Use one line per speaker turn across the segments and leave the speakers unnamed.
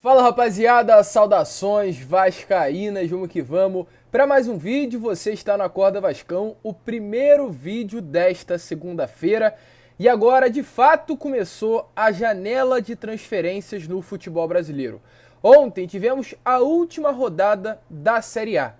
Fala rapaziada, saudações vascaínas, vamos que vamos para mais um vídeo. Você está no Acorda Vascão, o primeiro vídeo desta segunda-feira. E agora de fato começou a janela de transferências no futebol brasileiro. Ontem tivemos a última rodada da Série A.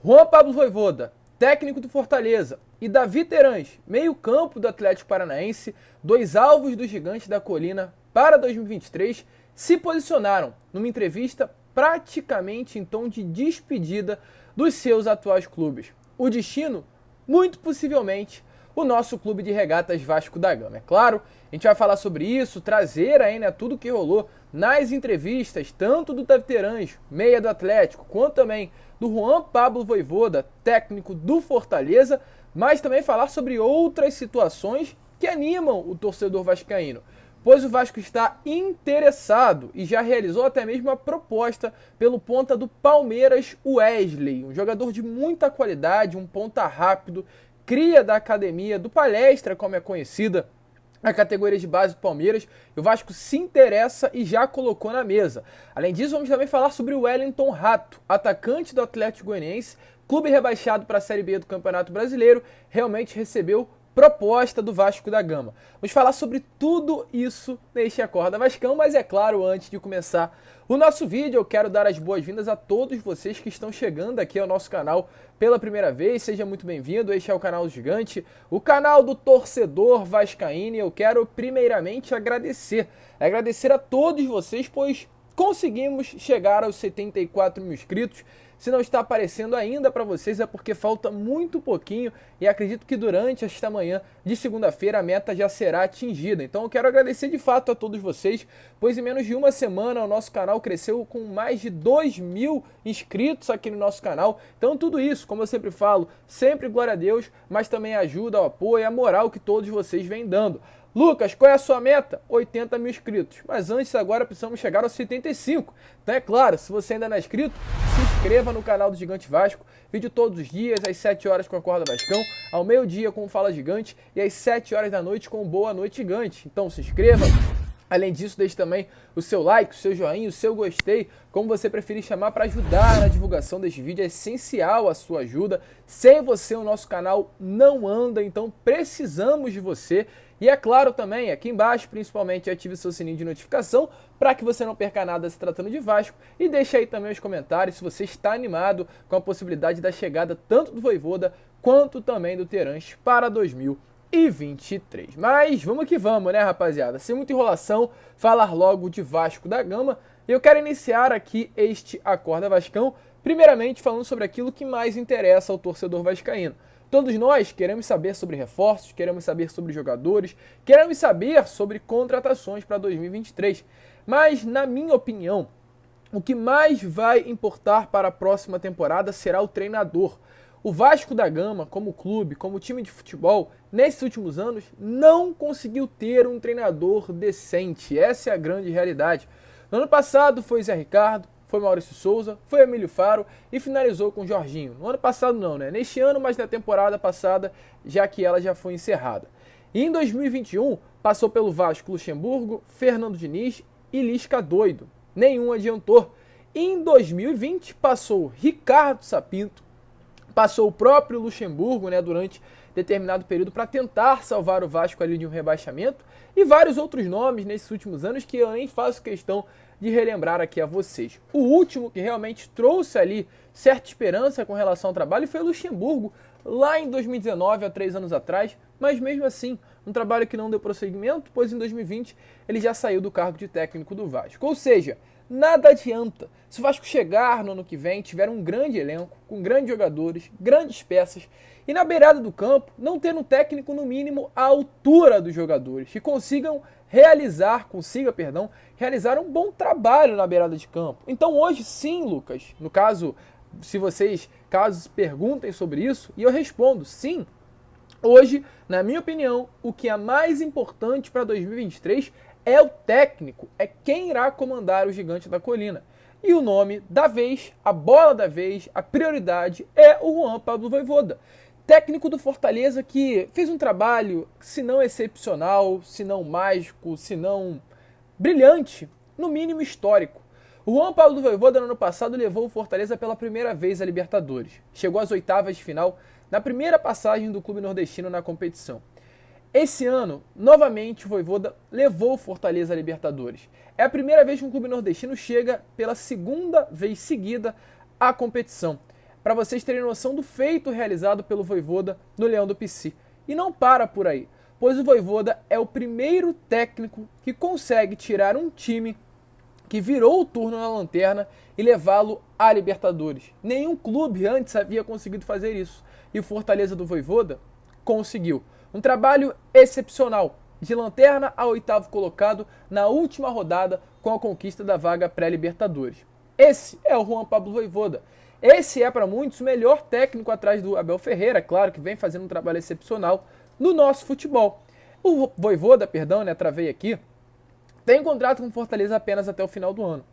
Juan Pablo Vojvoda, técnico do Fortaleza, e Davi Terãs, meio-campo do Atlético Paranaense, dois alvos do Gigante da Colina para 2023, se posicionaram numa entrevista praticamente em tom de despedida dos seus atuais clubes. O destino, muito possivelmente, o nosso clube de regatas Vasco da Gama. É claro, a gente vai falar sobre isso, trazer aí, tudo que rolou nas entrevistas, tanto do Davi Terãs, meia do Atlético, quanto também do Juan Pablo Vojvoda, técnico do Fortaleza, mas também falar sobre outras situações que animam o torcedor vascaíno, pois o Vasco está interessado e já realizou até mesmo a proposta pelo ponta do Palmeiras, Wesley, um jogador de muita qualidade, um ponta rápido, cria da academia do Palestra, como é conhecida a categoria de base do Palmeiras. O Vasco se interessa e já colocou na mesa. Além disso, vamos também falar sobre o Wellington Rato, atacante do Atlético Goianiense, clube rebaixado para a Série B do Campeonato Brasileiro, realmente recebeu proposta do Vasco da Gama. Vamos falar sobre tudo isso neste Acorda Vascão, mas é claro, antes de começar o nosso vídeo, eu quero dar as boas-vindas a todos vocês que estão chegando aqui ao nosso canal pela primeira vez. Seja muito bem-vindo, este é o canal do Gigante, o canal do torcedor vascaíno, e eu quero primeiramente agradecer a todos vocês, pois conseguimos chegar aos 74 mil inscritos. Se não está aparecendo ainda para vocês é porque falta muito pouquinho e acredito que durante esta manhã de segunda-feira a meta já será atingida. Então eu quero agradecer de fato a todos vocês, pois em menos de uma semana o nosso canal cresceu com mais de 2.000 inscritos aqui no nosso canal. Então tudo isso, como eu sempre falo, sempre glória a Deus, mas também ajuda, o apoio e a moral que todos vocês vêm dando. Lucas, qual é a sua meta? 80 mil inscritos. Mas antes, agora precisamos chegar aos 75. Então é claro, se você ainda não é inscrito, se inscreva no canal do Gigante Vasco. Vídeo todos os dias, às 7 horas com a Acorda Vascão, ao meio-dia com o Fala Gigante e às 7 horas da noite com o Boa Noite Gigante. Então se inscreva. Além disso, deixe também o seu like, o seu joinha, o seu gostei, como você preferir chamar, para ajudar na divulgação deste vídeo. É essencial a sua ajuda. Sem você o nosso canal não anda, então precisamos de você. E é claro também, aqui embaixo, principalmente, ative o seu sininho de notificação para que você não perca nada se tratando de Vasco. E deixe aí também os comentários se você está animado com a possibilidade da chegada tanto do Vojvoda quanto também do Terãs para 2023. Mas vamos que vamos, né, rapaziada? Sem muita enrolação, falar logo de Vasco da Gama. Eu quero iniciar aqui este Acorda Vascão, primeiramente falando sobre aquilo que mais interessa ao torcedor vascaíno. Todos nós queremos saber sobre reforços, queremos saber sobre jogadores, queremos saber sobre contratações para 2023. Mas, na minha opinião, o que mais vai importar para a próxima temporada será o treinador. O Vasco da Gama, como clube, como time de futebol, nesses últimos anos, não conseguiu ter um treinador decente. Essa é a grande realidade. No ano passado foi Zé Ricardo, foi Maurício Souza, foi Emílio Faro e finalizou com Jorginho. No ano passado não, né? Neste ano, mas na temporada passada, já que ela já foi encerrada. E em 2021, passou pelo Vasco Luxemburgo, Fernando Diniz e Lisca doido. Nenhum adiantou. E em 2020, passou Ricardo Sapinto, passou o próprio Luxemburgo, durante determinado período para tentar salvar o Vasco ali de um rebaixamento, e vários outros nomes nesses últimos anos que eu nem faço questão de relembrar aqui a vocês. O último que realmente trouxe ali certa esperança com relação ao trabalho foi o Luxemburgo, lá em 2019, há 3 anos atrás, mas mesmo assim, um trabalho que não deu prosseguimento, pois em 2020 ele já saiu do cargo de técnico do Vasco. Ou seja, nada adianta. Se o Vasco chegar no ano que vem, tiver um grande elenco, com grandes jogadores, grandes peças, e na beirada do campo, não ter um técnico no mínimo à altura dos jogadores, que consiga realizar um bom trabalho na beirada de campo. Então hoje sim, Lucas, no caso, se vocês perguntem sobre isso, e eu respondo sim, hoje, na minha opinião, o que é mais importante para 2023 é o técnico, é quem irá comandar o Gigante da Colina. E o nome da vez, a bola da vez, a prioridade é o Juan Pablo Vojvoda. Técnico do Fortaleza que fez um trabalho, se não excepcional, se não mágico, se não brilhante, no mínimo histórico. O Juan Pablo Vojvoda no ano passado levou o Fortaleza pela primeira vez à Libertadores. Chegou às oitavas de final na primeira passagem do clube nordestino na competição. Esse ano, novamente, o Vojvoda levou o Fortaleza à Libertadores. É a primeira vez que um clube nordestino chega pela segunda vez seguida à competição. Para vocês terem noção do feito realizado pelo Vojvoda no Leão do Pici. E não para por aí, pois o Vojvoda é o primeiro técnico que consegue tirar um time que virou o turno na lanterna e levá-lo à Libertadores. Nenhum clube antes havia conseguido fazer isso. E o Fortaleza do Vojvoda conseguiu. Um trabalho excepcional, de lanterna a oitavo colocado na última rodada com a conquista da vaga pré-Libertadores. Esse é o Juan Pablo Vojvoda. Esse é para muitos o melhor técnico atrás do Abel Ferreira, claro que vem fazendo um trabalho excepcional no nosso futebol. O Vojvoda, travei aqui, tem contrato com o Fortaleza apenas até o final do ano.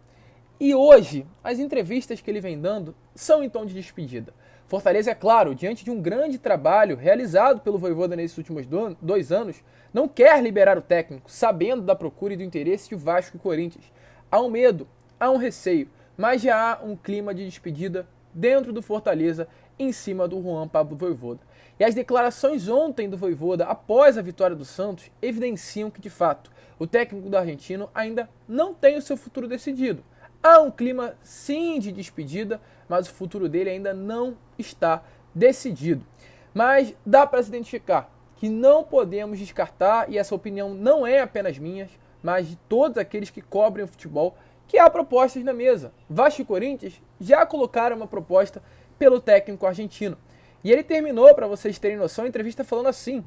E hoje, as entrevistas que ele vem dando são em tom de despedida. Fortaleza, é claro, diante de um grande trabalho realizado pelo Vojvoda nesses últimos 2 anos, não quer liberar o técnico, sabendo da procura e do interesse de Vasco e Corinthians. Há um medo, há um receio, mas já há um clima de despedida dentro do Fortaleza em cima do Juan Pablo Vojvoda. E as declarações ontem do Vojvoda após a vitória do Santos evidenciam que, de fato, o técnico do argentino ainda não tem o seu futuro decidido. Há um clima, sim, de despedida, mas o futuro dele ainda não está decidido. Mas dá para se identificar que não podemos descartar, e essa opinião não é apenas minha, mas de todos aqueles que cobrem o futebol, que há propostas na mesa. Vasco e Corinthians já colocaram uma proposta pelo técnico argentino. E ele terminou, para vocês terem noção, a entrevista falando assim: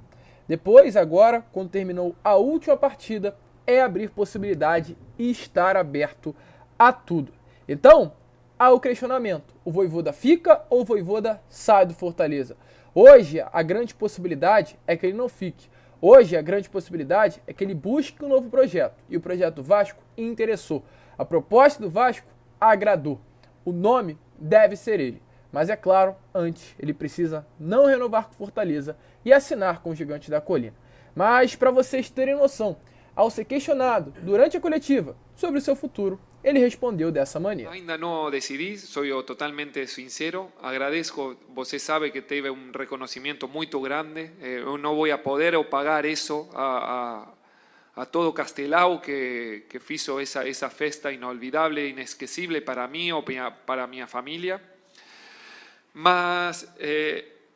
depois, agora, quando terminou a última partida, é abrir possibilidade e estar aberto a tudo. Então, há o questionamento: o Vojvoda fica ou o Vojvoda sai do Fortaleza? Hoje, a grande possibilidade é que ele não fique. Hoje, a grande possibilidade é que ele busque um novo projeto. E o projeto do Vasco interessou. A proposta do Vasco agradou. O nome deve ser ele. Mas é claro, antes ele precisa não renovar com Fortaleza e assinar com o Gigante da Colina. Mas para vocês terem noção, ao ser questionado durante a coletiva sobre o seu futuro, ele respondeu dessa maneira:
Ainda não decidi, sou totalmente sincero. Agradeço, você sabe que teve reconocimiento muito grande. Eu não vou poder pagar isso a todo Castelao que hizo esa festa inolvidable, inesquecible para mí o para minha família. Mas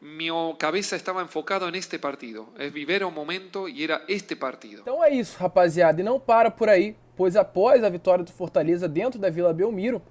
mi cabeça estava enfocado neste partido. Viver um momento e era este partido.
Então é isso, rapaziada. E não para por aí, pois após a vitória do Fortaleza dentro da Vila Belmiro,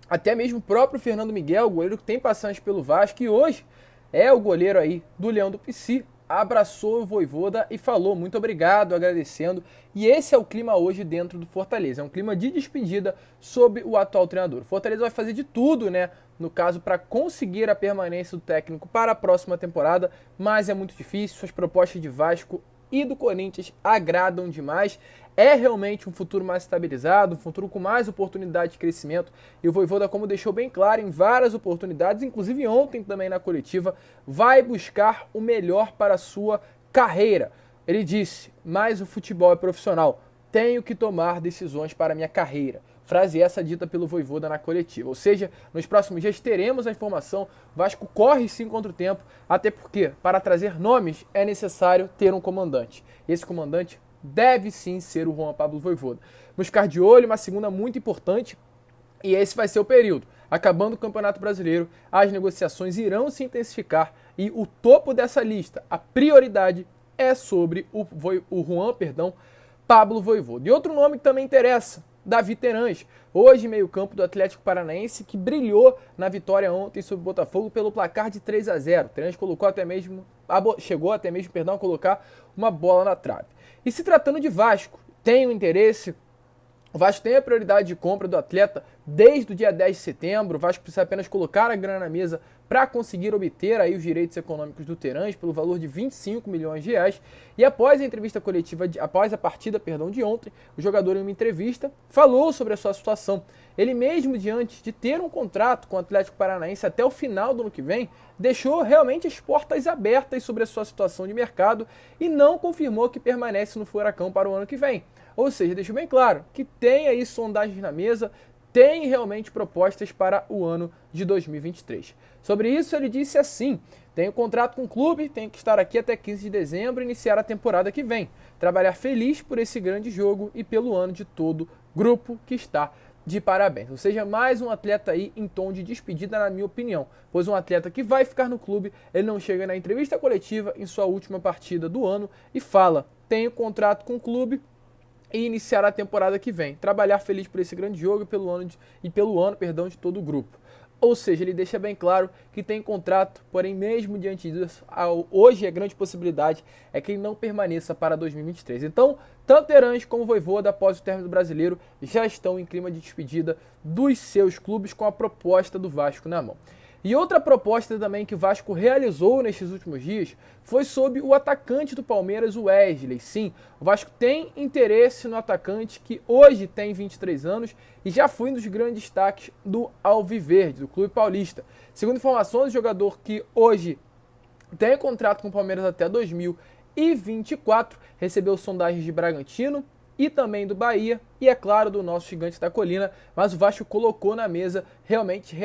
até mesmo o próprio Fernando Miguel, o goleiro que tem passagem pelo Vasco e hoje é o goleiro aí do Leão do Pici, abraçou o Vojvoda e falou muito obrigado, agradecendo. E esse é o clima hoje dentro do Fortaleza. É um clima de despedida sobre o atual treinador. O Fortaleza vai fazer de tudo, né? No caso, para conseguir a permanência do técnico para a próxima temporada, mas é muito difícil. As propostas de Vasco e do Corinthians agradam demais. É realmente um futuro mais estabilizado, um futuro com mais oportunidade de crescimento. E o Vojvoda, como deixou bem claro, em várias oportunidades, inclusive ontem também na coletiva, vai buscar o melhor para a sua carreira. Ele disse: mas o futebol é profissional, tenho que tomar decisões para a minha carreira. Frase essa dita pelo Vojvoda na coletiva. Ou seja, nos próximos dias teremos a informação. Vasco corre sim contra o tempo, até porque para trazer nomes é necessário ter um comandante. Esse comandante deve sim ser o Juan Pablo Vojvoda. Vamos ficar de olho, uma segunda muito importante, e esse vai ser o período. Acabando o Campeonato Brasileiro, as negociações irão se intensificar e o topo dessa lista, a prioridade, é sobre o Juan Pablo Vojvoda. E outro nome que também interessa: Davi Terãs, hoje meio-campo do Atlético Paranaense, que brilhou na vitória ontem sobre o Botafogo pelo placar de 3-0. Terãs chegou até mesmo a colocar uma bola na trave. E se tratando de Vasco, tem um interesse. O Vasco tem a prioridade de compra do atleta desde o dia 10 de setembro. O Vasco precisa apenas colocar a grana na mesa para conseguir obter aí os direitos econômicos do Terãs pelo valor de 25 milhões de reais. E após a entrevista coletiva, após a partida de ontem, o jogador em uma entrevista falou sobre a sua situação. Ele mesmo, diante de ter um contrato com o Atlético Paranaense até o final do ano que vem, deixou realmente as portas abertas sobre a sua situação de mercado e não confirmou que permanece no Furacão para o ano que vem. Ou seja, deixou bem claro que tem aí sondagens na mesa, tem realmente propostas para o ano de 2023. Sobre isso, ele disse assim: tenho contrato com o clube, tenho que estar aqui até 15 de dezembro e iniciar a temporada que vem. Trabalhar feliz por esse grande jogo e pelo ano de todo grupo que está de parabéns. Ou seja, mais um atleta aí em tom de despedida, na minha opinião. Pois um atleta que vai ficar no clube, ele não chega na entrevista coletiva em sua última partida do ano e fala: tenho contrato com o clube e iniciar a temporada que vem. Trabalhar feliz por esse grande jogo e pelo ano de todo o grupo. Ou seja, ele deixa bem claro que tem contrato, porém mesmo diante disso, hoje a grande possibilidade é que ele não permaneça para 2023. Então, tanto Terãs como Vojvoda, após o término do Brasileiro, já estão em clima de despedida dos seus clubes com a proposta do Vasco na mão. E outra proposta também que o Vasco realizou nestes últimos dias foi sobre o atacante do Palmeiras, o Wesley. Sim, o Vasco tem interesse no atacante que hoje tem 23 anos e já foi um dos grandes destaques do Alviverde, do Clube Paulista. Segundo informações, o jogador que hoje tem contrato com o Palmeiras até 2024, recebeu sondagens de Bragantino e também do Bahia e, é claro, do nosso Gigante da Colina, mas o Vasco colocou na mesa, realmente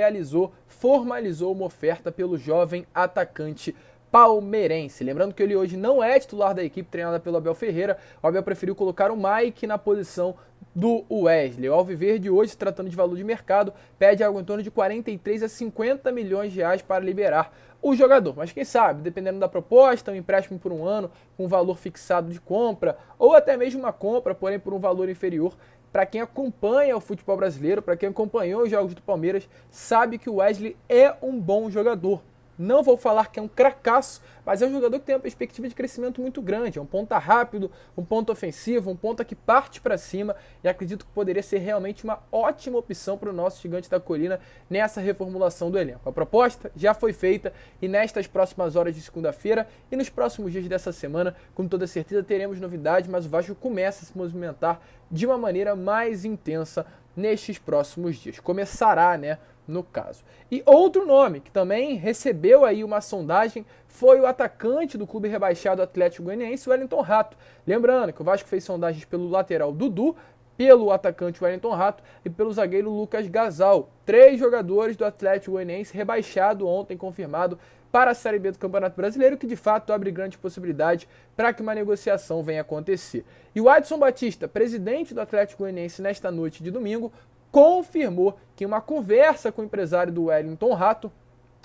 formalizou uma oferta pelo jovem atacante palmeirense. Lembrando que ele hoje não é titular da equipe treinada pelo Abel Ferreira, o Abel preferiu colocar o Mike na posição do Wesley. O Alviverde hoje, se tratando de valor de mercado, pede algo em torno de 43 a 50 milhões de reais para liberar o jogador. Mas quem sabe, dependendo da proposta, um empréstimo por um ano, com um valor fixado de compra, ou até mesmo uma compra, porém por um valor inferior. Para quem acompanha o futebol brasileiro, para quem acompanhou os jogos do Palmeiras, sabe que o Wesley é um bom jogador. Não vou falar que é um cracaço, mas é um jogador que tem uma perspectiva de crescimento muito grande. É um ponta rápido, um ponta ofensivo, um ponta que parte para cima e acredito que poderia ser realmente uma ótima opção para o nosso Gigante da Colina nessa reformulação do elenco. A proposta já foi feita e nestas próximas horas de segunda-feira e nos próximos dias dessa semana, com toda certeza teremos novidades, mas o Vasco começa a se movimentar de uma maneira mais intensa nestes próximos dias. Começará, né? No caso. E outro nome que também recebeu aí uma sondagem foi o atacante do clube rebaixado Atlético Goianiense, Wellington Rato. Lembrando que o Vasco fez sondagens pelo lateral Dudu, pelo atacante Wellington Rato e pelo zagueiro Lucas Gasal. 3 jogadores do Atlético Goianiense rebaixado ontem, confirmado para a Série B do Campeonato Brasileiro, que de fato abre grande possibilidade para que uma negociação venha acontecer. E o Adson Batista, presidente do Atlético Goianiense nesta noite de domingo, confirmou que em uma conversa com o empresário do Wellington Rato,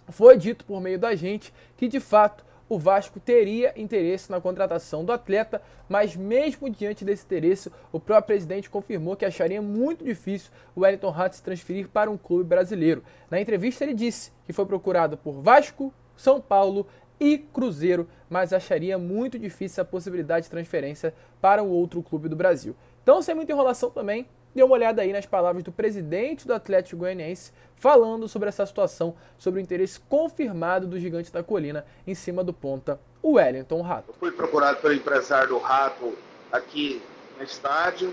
foi dito por meio da gente que de fato o Vasco teria interesse na contratação do atleta, mas mesmo diante desse interesse, o próprio presidente confirmou que acharia muito difícil o Wellington Rato se transferir para um clube brasileiro. Na entrevista ele disse que foi procurado por Vasco, São Paulo e Cruzeiro, mas acharia muito difícil a possibilidade de transferência para um outro clube do Brasil. Então, sem muita enrolação também, dê uma olhada aí nas palavras do presidente do Atlético Goianiense falando sobre essa situação, sobre o interesse confirmado do Gigante da Colina em cima do ponta, o Wellington Rato.
Eu fui procurado pelo empresário do Rato aqui no estádio,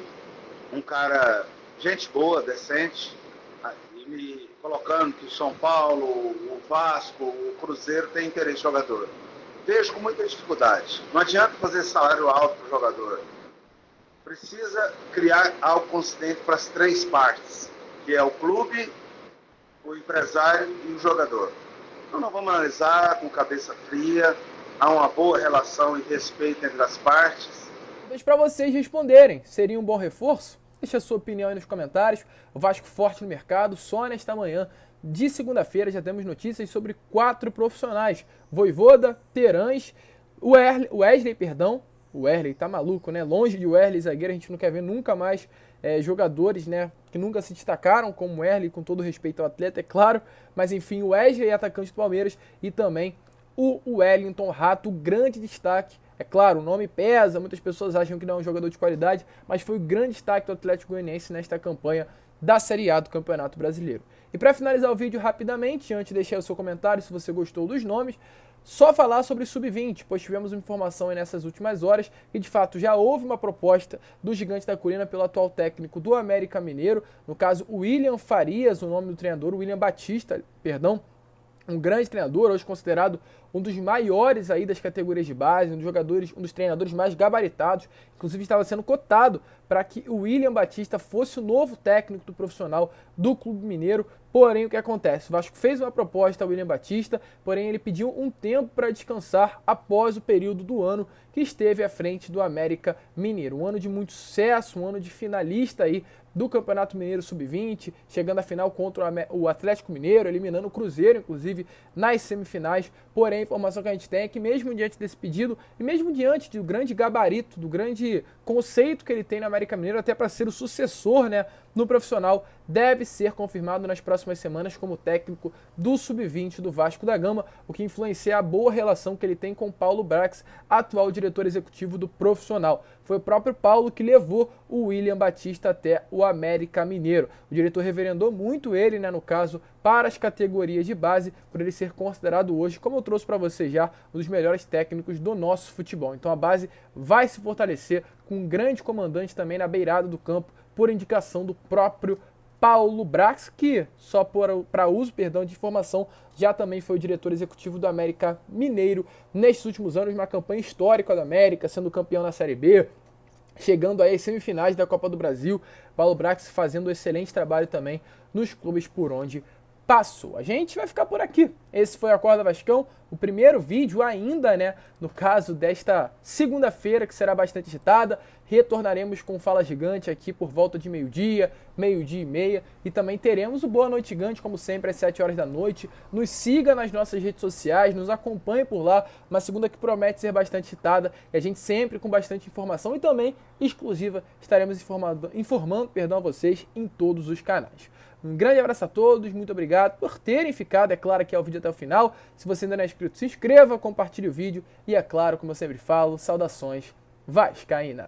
um cara, gente boa, decente, e me colocando que o São Paulo, o Vasco, o Cruzeiro tem interesse no jogador. Vejo com muita dificuldade. Não adianta fazer salário alto para o jogador. Precisa criar algo consistente para as 3 partes, que é o clube, o empresário e o jogador. Então nós vamos analisar com cabeça fria, há uma boa relação e respeito entre as partes.
Deixo para vocês responderem, seria um bom reforço? Deixe a sua opinião aí nos comentários. O Vasco forte no mercado, só nesta manhã de segunda-feira já temos notícias sobre 4 profissionais. Vojvoda, Terãs, o Wesley tá maluco, né? Longe de Wesley, zagueiro, a gente não quer ver nunca mais jogadores, né, que nunca se destacaram como o Wesley, com todo respeito ao atleta, é claro. Mas enfim, o Wesley, atacante do Palmeiras, e também o Wellington Rato, grande destaque. É claro, o nome pesa, muitas pessoas acham que não é um jogador de qualidade, mas foi o grande destaque do Atlético Goianiense nesta campanha da Série A do Campeonato Brasileiro. E para finalizar o vídeo rapidamente, antes de deixar o seu comentário se você gostou dos nomes, só falar sobre Sub-20, pois tivemos uma informação aí nessas últimas horas que de fato já houve uma proposta do Gigante da Colina pelo atual técnico do América Mineiro, no caso o William Farias, o nome do treinador, William Batista, perdão, um grande treinador, hoje considerado um dos maiores aí das categorias de base, um dos treinadores mais gabaritados, inclusive estava sendo cotado para que o William Batista fosse o novo técnico do profissional do Clube Mineiro. Porém, o que acontece? O Vasco fez uma proposta ao William Batista, porém ele pediu um tempo para descansar após o período do ano que esteve à frente do América Mineiro. Um ano de muito sucesso, um ano de finalista aí do Campeonato Mineiro Sub-20, chegando à final contra o Atlético Mineiro, eliminando o Cruzeiro, inclusive, nas semifinais. Porém, a informação que a gente tem é que mesmo diante desse pedido, e mesmo diante do grande gabarito, do grande conceito que ele tem no América Mineiro, até para ser o sucessor, né, no profissional, deve ser confirmado nas próximas semanas como técnico do Sub-20 do Vasco da Gama, o que influencia a boa relação que ele tem com Paulo Brax, atual diretor executivo do profissional. Foi o próprio Paulo que levou o William Batista até o América Mineiro. O diretor reverendou muito ele, né, no caso, para as categorias de base, por ele ser considerado hoje, como eu trouxe para você já, um dos melhores técnicos do nosso futebol. Então a base vai se fortalecer com um grande comandante também na beirada do campo, por indicação do próprio Paulo Brax, que, só para uso de informação, já também foi o diretor executivo do América Mineiro nestes últimos anos, uma campanha histórica do América, sendo campeão na Série B, chegando aí às semifinais da Copa do Brasil. Paulo Brax fazendo um excelente trabalho também nos clubes por onde passou. A gente vai ficar por aqui. Esse foi o Acorda Vascão, o primeiro vídeo ainda, né, no caso desta segunda-feira, que será bastante agitada. Retornaremos com Fala Gigante aqui por volta de meio-dia, meio-dia e meia, e também teremos o Boa Noite Gigante, como sempre, às 7 horas da noite. Nos siga nas nossas redes sociais, nos acompanhe por lá, uma segunda que promete ser bastante agitada, e a gente sempre com bastante informação e também exclusiva estaremos informando a vocês em todos os canais. Um grande abraço a todos, muito obrigado por terem ficado, é claro, aqui ao vídeo até o final. Se você ainda não é inscrito, se inscreva, compartilhe o vídeo e, é claro, como eu sempre falo, saudações vascaínas.